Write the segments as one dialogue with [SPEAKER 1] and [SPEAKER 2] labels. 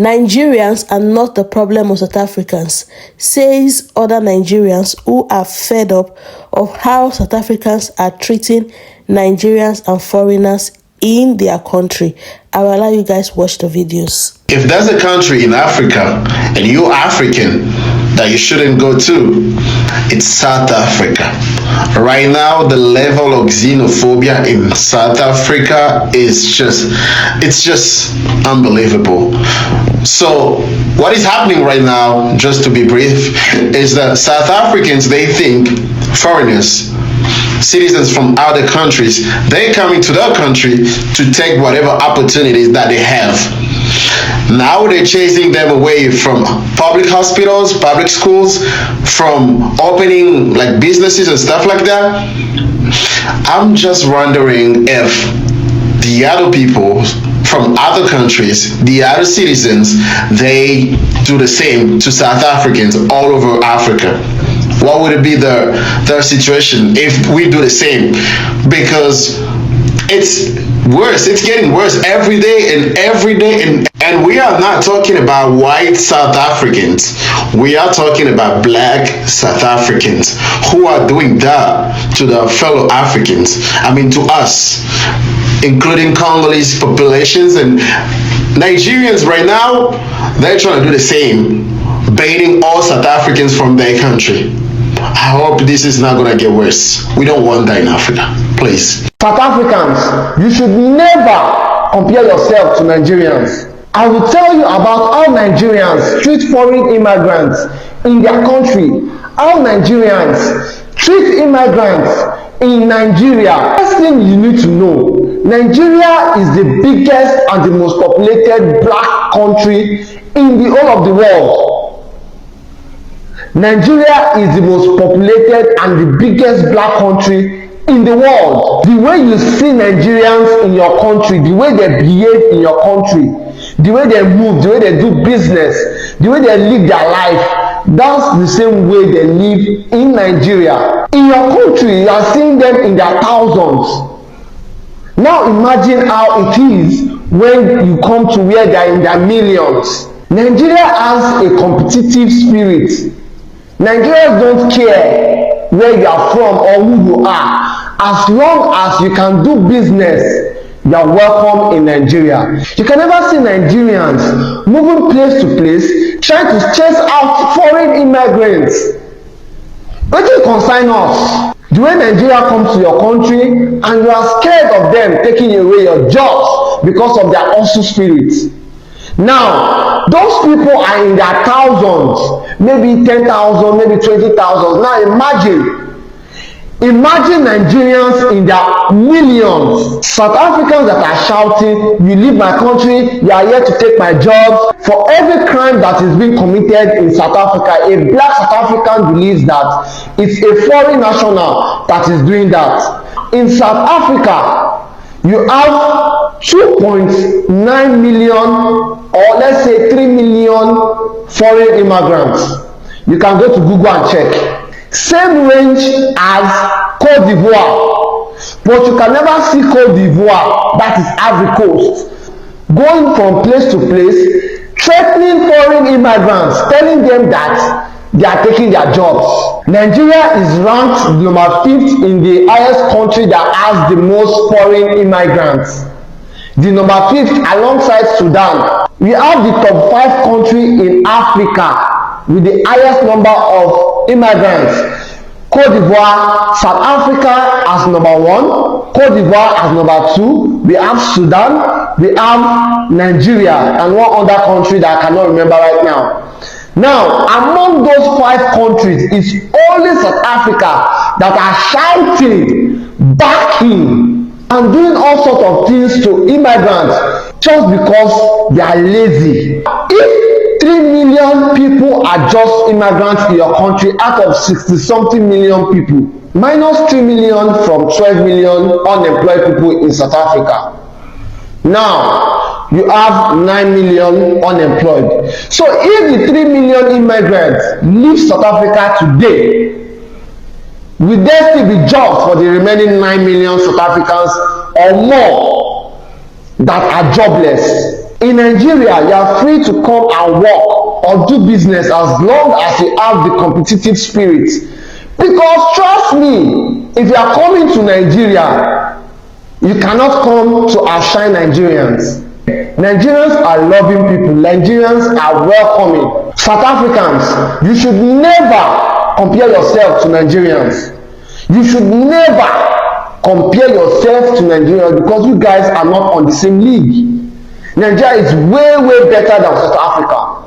[SPEAKER 1] Nigerians are not the problem of South Africans, says other Nigerians who are fed up of how South Africans are treating Nigerians and foreigners in their country. I will allow you guys watch the videos.
[SPEAKER 2] If there's a country in Africa and you're African that you shouldn't go to, it's South Africa. Right now, the level of xenophobia in South Africa is just unbelievable. So what is happening right now, just to be brief, is that South Africans, they think foreigners, citizens from other countries, they come into their country to take whatever opportunities that they have. Now they're chasing them away from public hospitals, public schools, from opening like businesses and stuff like that. I'm just wondering if the other people from other countries, the other citizens, they do the same to South Africans all over Africa. What would it be their situation if we do the same? Because it's worse, it's getting worse every day, and we are not talking about white South Africans. We are talking about black South Africans who are doing that to their fellow Africans. I mean, to us, including Congolese populations and Nigerians right now. They're trying to do the same, baiting all South Africans from their country. I hope this is not gonna get worse. We don't want that in Africa, please.
[SPEAKER 3] South Africans, you should never compare yourself to Nigerians. I will tell you about how Nigerians treat foreign immigrants in their country, how Nigerians treat immigrants in Nigeria. First thing you need to know, Nigeria is the biggest and the most populated black country in the whole of the world. Nigeria is the most populated and the biggest black country in the world. The way you see Nigerians in your country, the way they behave in your country, the way they move, the way they do business, the way they live their life, that's the same way they live in Nigeria. In your country, you are seeing them in their thousands. Now imagine how it is when you come to where they are in their millions. Nigeria has a competitive spirit. Nigerians don't care where you are from or who you are. As long as you can do business, you are welcome in Nigeria. You can never see Nigerians moving place to place trying to chase out foreign immigrants. What do you consign us? The way Nigeria comes to your country and you are scared of them taking away your jobs because of their hustle spirit. Now, those people are in their thousands, maybe 10,000, maybe 20,000. Now imagine Nigerians in their millions. South Africans that are shouting, you leave my country, you are here to take my job. For every crime that is being committed in South Africa, a black South African believes that it's a foreign national that is doing that. In South Africa, you have 2.9 million or let's say 3 million foreign immigrants. You can go to Google and check. Same range as Côte d'Ivoire, but you can never see Côte d'Ivoire, that is Ivory Coast, going from place to place, threatening foreign immigrants, telling them that they are taking their jobs. Nigeria is ranked number 5th in the highest country that has the most foreign immigrants. The number 5th alongside Sudan. We have the top 5 country in Africa with the highest number of immigrants. Côte d'Ivoire, South Africa as number 1, Côte d'Ivoire as number 2, we have Sudan, we have Nigeria, and one other country that I cannot remember right now. Now, among those 5 countries, it's only South Africa that are shouting, backing, and doing all sorts of things to immigrants just because they are lazy. If 3 million people are just immigrants in your country out of 60-something million people, minus 3 million from 12 million unemployed people in South Africa. Now, you have 9 million unemployed. So if the 3 million immigrants leave South Africa today, will there still be jobs for the remaining 9 million South Africans or more that are jobless? In Nigeria, you are free to come and work or do business as long as you have the competitive spirit. Because trust me, if you are coming to Nigeria, you cannot come to outshine Nigerians. Nigerians are loving people. Nigerians are welcoming. South Africans, you should never compare yourself to Nigerians. You should never compare yourself to Nigerians because you guys are not on the same league. Nigeria is way better than South Africa,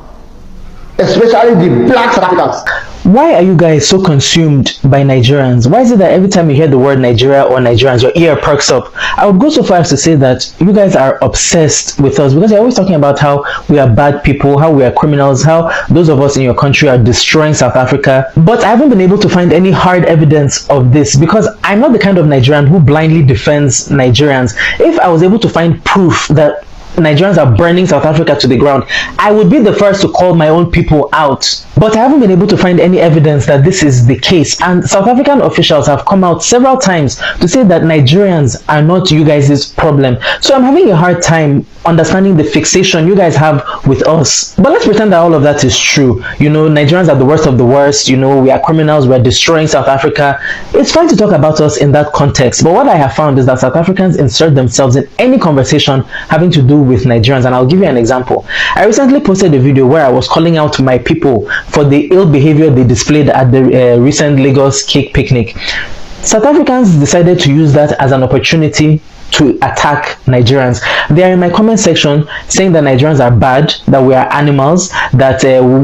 [SPEAKER 3] especially the black South Africans.
[SPEAKER 4] Why are you guys so consumed by Nigerians? Why is it that every time you hear the word Nigeria or Nigerians, your ear perks up? I would go so far as to say that you guys are obsessed with us because you're always talking about how we are bad people, how we are criminals, how those of us in your country are destroying South Africa. But I haven't been able to find any hard evidence of this because I'm not the kind of Nigerian who blindly defends Nigerians. If I was able to find proof that Nigerians are burning South Africa to the ground, I would be the first to call my own people out. But I haven't been able to find any evidence that this is the case. And South African officials have come out several times to say that Nigerians are not you guys' problem. So I'm having a hard time understanding the fixation you guys have with us. But let's pretend that all of that is true. You know, Nigerians are the worst of the worst. You know, we are criminals. We're destroying South Africa. It's fine to talk about us in that context. But what I have found is that South Africans insert themselves in any conversation having to do with Nigerians. And I'll give you an example. I recently posted a video where I was calling out my people for the ill behavior they displayed at the recent Lagos cake picnic. South Africans decided to use that as an opportunity to attack Nigerians. They are in my comment section saying that Nigerians are bad, that we are animals, that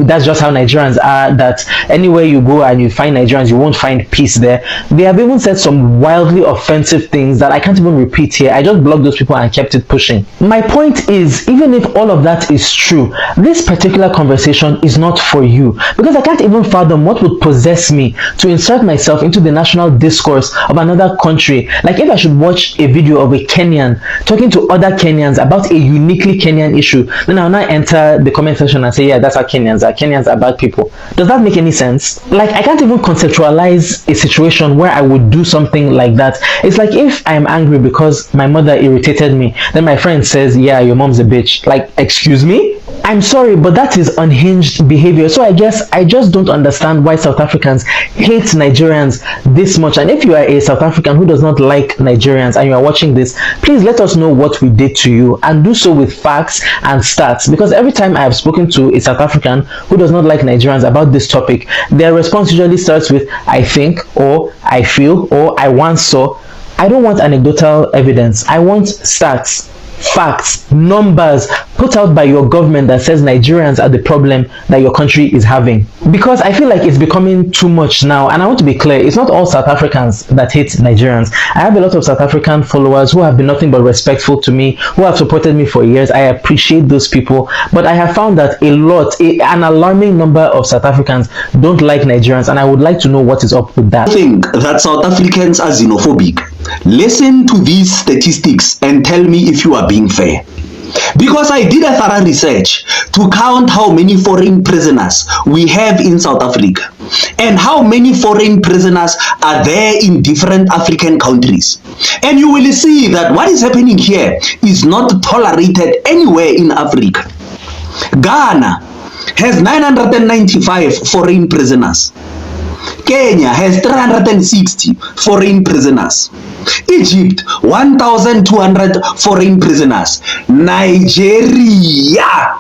[SPEAKER 4] that's just how Nigerians are, that anywhere you go and you find Nigerians, you won't find peace there. They have even said some wildly offensive things that I can't even repeat here. I just blocked those people and kept it pushing. My point is, even if all of that is true, this particular conversation is not for you because I can't even fathom what would possess me to insert myself into the national discourse of another country. Like if I should watch a video of a Kenyan talking to other Kenyans about a uniquely Kenyan issue, then I'll now enter the comment section and say, yeah, that's how Kenyans are. Kenyans are bad people. Does that make any sense? Like, I can't even conceptualize a situation where I would do something like that. It's like if I'm angry because my mother irritated me, then my friend says, yeah, your mom's a bitch. Like, excuse me? I'm sorry, but that is unhinged behavior. So I guess I just don't understand why South Africans hate Nigerians this much. And if you are a South African who does not like Nigerians and you are watching this, please let us know what we did to you and do so with facts and stats. Because every time I have spoken to a South African who does not like Nigerians about this topic, their response usually starts with, I think, or I feel, or I once saw. I don't want anecdotal evidence. I want stats, facts, numbers put out by your government that says Nigerians are the problem that your country is having. Because I feel like it's becoming too much now, and I want to be clear, it's not all South Africans that hate Nigerians. I have a lot of South African followers who have been nothing but respectful to me, who have supported me for years. I appreciate those people, but I have found that an alarming number of South Africans don't like Nigerians, and I would like to know what is up with that.
[SPEAKER 5] I think that South Africans are xenophobic. Listen to these statistics and tell me if you are being fair. Because I did a thorough research to count how many foreign prisoners we have in South Africa and how many foreign prisoners are there in different African countries. And you will see that what is happening here is not tolerated anywhere in Africa. Ghana has 995 foreign prisoners. Kenya has 360 foreign prisoners. Egypt, 1,200 foreign prisoners. Nigeria,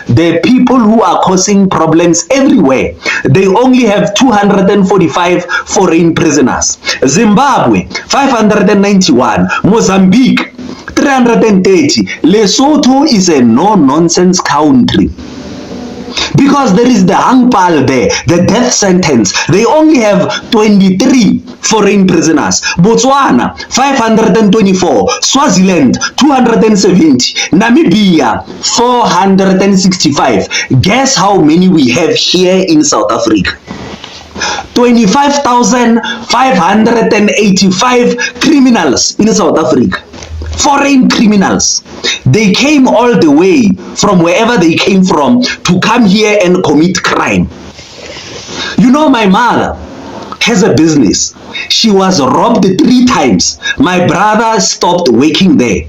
[SPEAKER 5] the people who are causing problems everywhere, they only have 245 foreign prisoners. Zimbabwe, 591. Mozambique, 330. Lesotho is a no-nonsense country. Because there is the hangpal there, the death sentence. They only have 23 foreign prisoners. Botswana, 524. Swaziland, 270. Namibia, 465. Guess how many we have here in South Africa? 25,585 criminals in South Africa. Foreign criminals. They came all the way from wherever they came from to come here and commit crime. You know, my mother has a business. She was robbed 3 times. My brother stopped working there.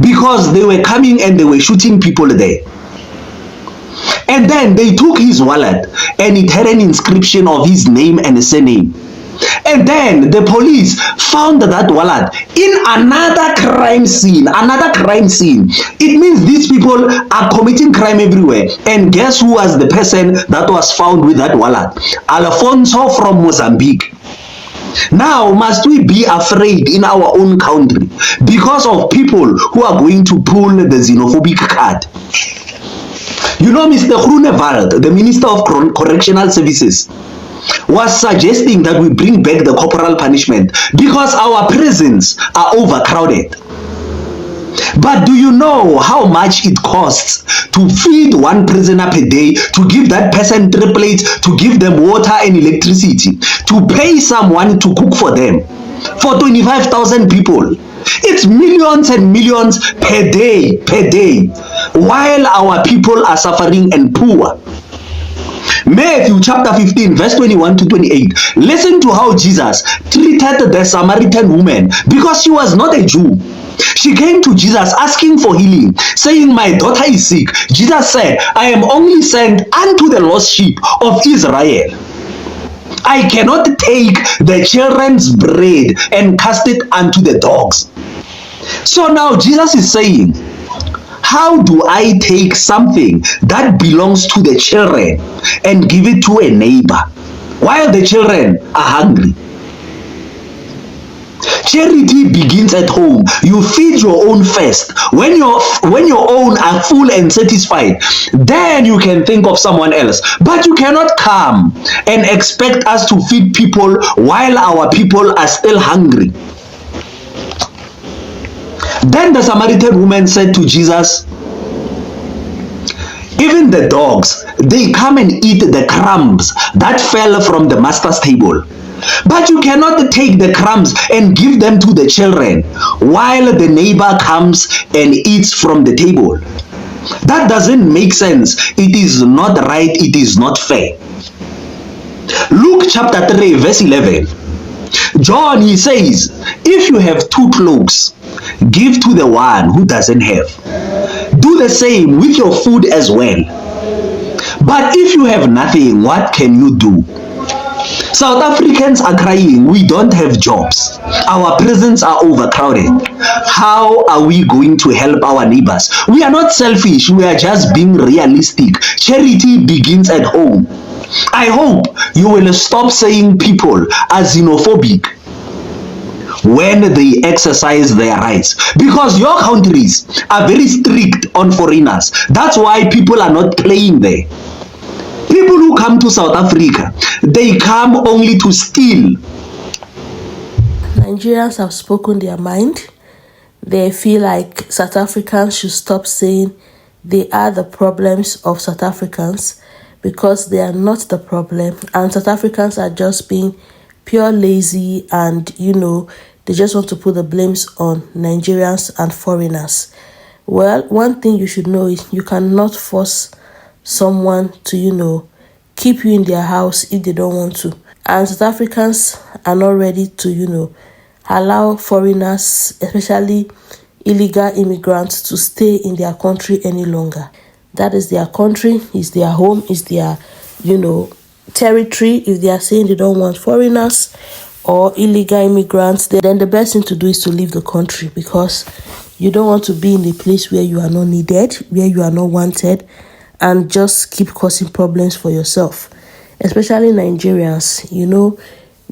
[SPEAKER 5] because they were coming and they were shooting people there. And then they took his wallet and it had an inscription of his name and surname. And then the police found that wallet in another crime scene. It means these people are committing crime everywhere. And guess who was the person that was found with that wallet? Alfonso from Mozambique. Now, must we be afraid in our own country because of people who are going to pull the xenophobic card? You know, Mr. Groenewald, the Minister of Correctional Services, was suggesting that we bring back the corporal punishment because our prisons are overcrowded. But do you know how much it costs to feed one prisoner per day, to give that person 3 plates, to give them water and electricity, to pay someone to cook for them, for 25,000 people? It's millions and millions per day, while our people are suffering and poor. Matthew chapter 15 verse 21 to 28. Listen to how Jesus treated the Samaritan woman because she was not a Jew. She came to Jesus asking for healing, saying, "My daughter is sick." Jesus said, "I am only sent unto the lost sheep of Israel. I cannot take the children's bread and cast it unto the dogs." So now Jesus is saying, how do I take something that belongs to the children and give it to a neighbor while the children are hungry? Charity begins at home. You feed your own first. When your own are full and satisfied, then you can think of someone else. But you cannot come and expect us to feed people while our people are still hungry. Then the Samaritan woman said to Jesus, "Even the dogs, they come and eat the crumbs that fell from the master's table. But you cannot take the crumbs and give them to the children while the neighbor comes and eats from the table. That doesn't make sense. It is not right. It is not fair." Luke chapter 3 verse 11. John, he says, "If you have 2 cloaks, give to the one who doesn't have. Do the same with your food as well. But if you have nothing, what can you do?" South Africans are crying, we don't have jobs. Our prisons are overcrowded. How are we going to help our neighbors? We are not selfish, we are just being realistic. Charity begins at home. I hope you will stop saying people are xenophobic when they exercise their rights, because your countries are very strict on foreigners. That's why people are not playing there. People who come to South Africa, they come only to steal.
[SPEAKER 1] Nigerians have spoken their mind. They feel like South Africans should stop saying they are the problems of South Africans, because they are not the problem, and South Africans are just being pure lazy, and they just want to put the blames on Nigerians and foreigners. Well, one thing you should know is you cannot force someone to keep you in their house if they don't want to, and South Africans are not ready to allow foreigners, especially illegal immigrants, to stay in their country any longer. That is their country, is their home, is their, territory. If they are saying they don't want foreigners or illegal immigrants, then the best thing to do is to leave the country, because you don't want to be in a place where you are not needed, where you are not wanted, and just keep causing problems for yourself. Especially Nigerians,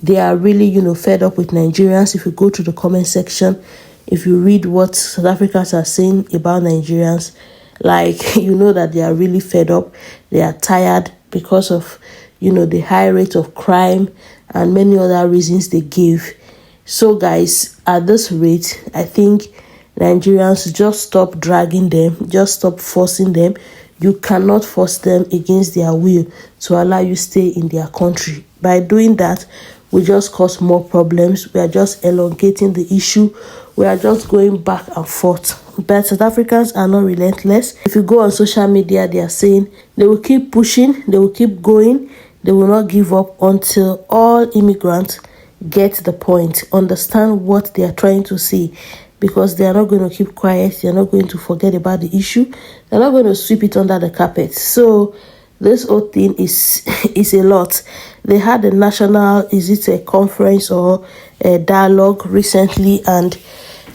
[SPEAKER 1] they are really, fed up with Nigerians. If you go to the comment section, if you read what South Africans are saying about Nigerians, that they are really fed up. They are tired because of, the high rate of crime and many other reasons they give. So guys, at this rate, I think Nigerians, just stop dragging them, just stop forcing them. You cannot force them against their will to allow you stay in their country. By doing that, we just cause more problems. We are just elongating the issue. We are just going back and forth. But South Africans are not relentless. If you go on social media, they are saying they will keep pushing, they will keep going, they will not give up until all immigrants get the point, understand what they are trying to say. because they are not going to keep quiet. They are not going to forget about the issue. They're not going to sweep it under the carpet. So this whole thing is a lot. They had a national, is it a conference or a dialogue recently, and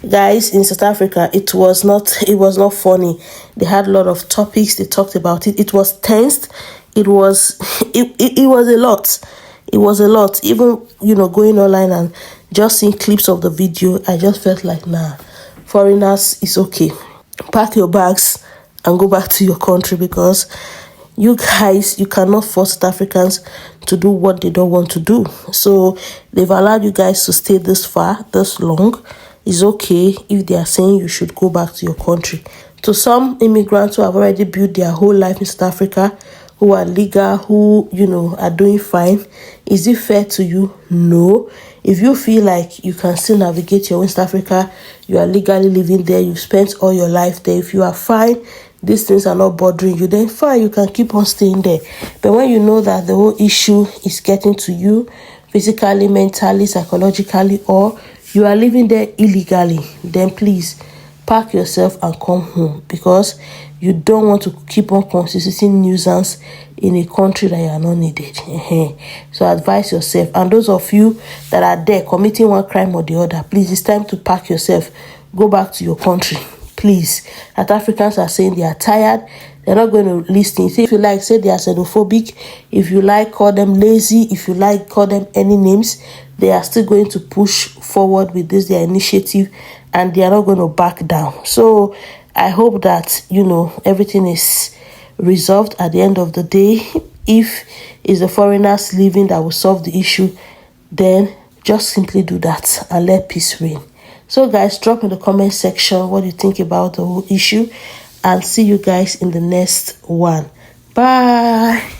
[SPEAKER 1] guys, in South Africa, it was not funny. They had a lot of topics. They talked about it. It was tensed. It was it was a lot. It was a lot. Even, going online and just seeing clips of the video, I just felt like, nah, foreigners, is okay. Pack your bags and go back to your country, because you guys, you cannot force South Africans to do what they don't want to do. So they've allowed you guys to stay this far, this long. It's okay if they are saying you should go back to your country. To some immigrants who have already built their whole life in South Africa, who are legal, who, are doing fine, is it fair to you? No. If you feel like you can still navigate your own South Africa, you are legally living there, you've spent all your life there, if you are fine, these things are not bothering you, then fine, you can keep on staying there. But when you know that the whole issue is getting to you physically, mentally, psychologically, or you are living there illegally, then please pack yourself and come home, because you don't want to keep on constituting nuisance in a country that you are not needed. So advise yourself. And those of you that are there committing one crime or the other, please, it's time to pack yourself. Go back to your country, please. South Africans are saying they are tired. They're not going to listen. If you like, say they are xenophobic. If you like, call them lazy. If you like, call them any names. They are still going to push forward with this, their initiative, and they are not going to back down. So I hope that, everything is resolved at the end of the day. If it's the foreigners leaving that will solve the issue, then just simply do that and let peace reign. So guys, drop in the comment section what you think about the whole issue, and see you guys in the next one. Bye.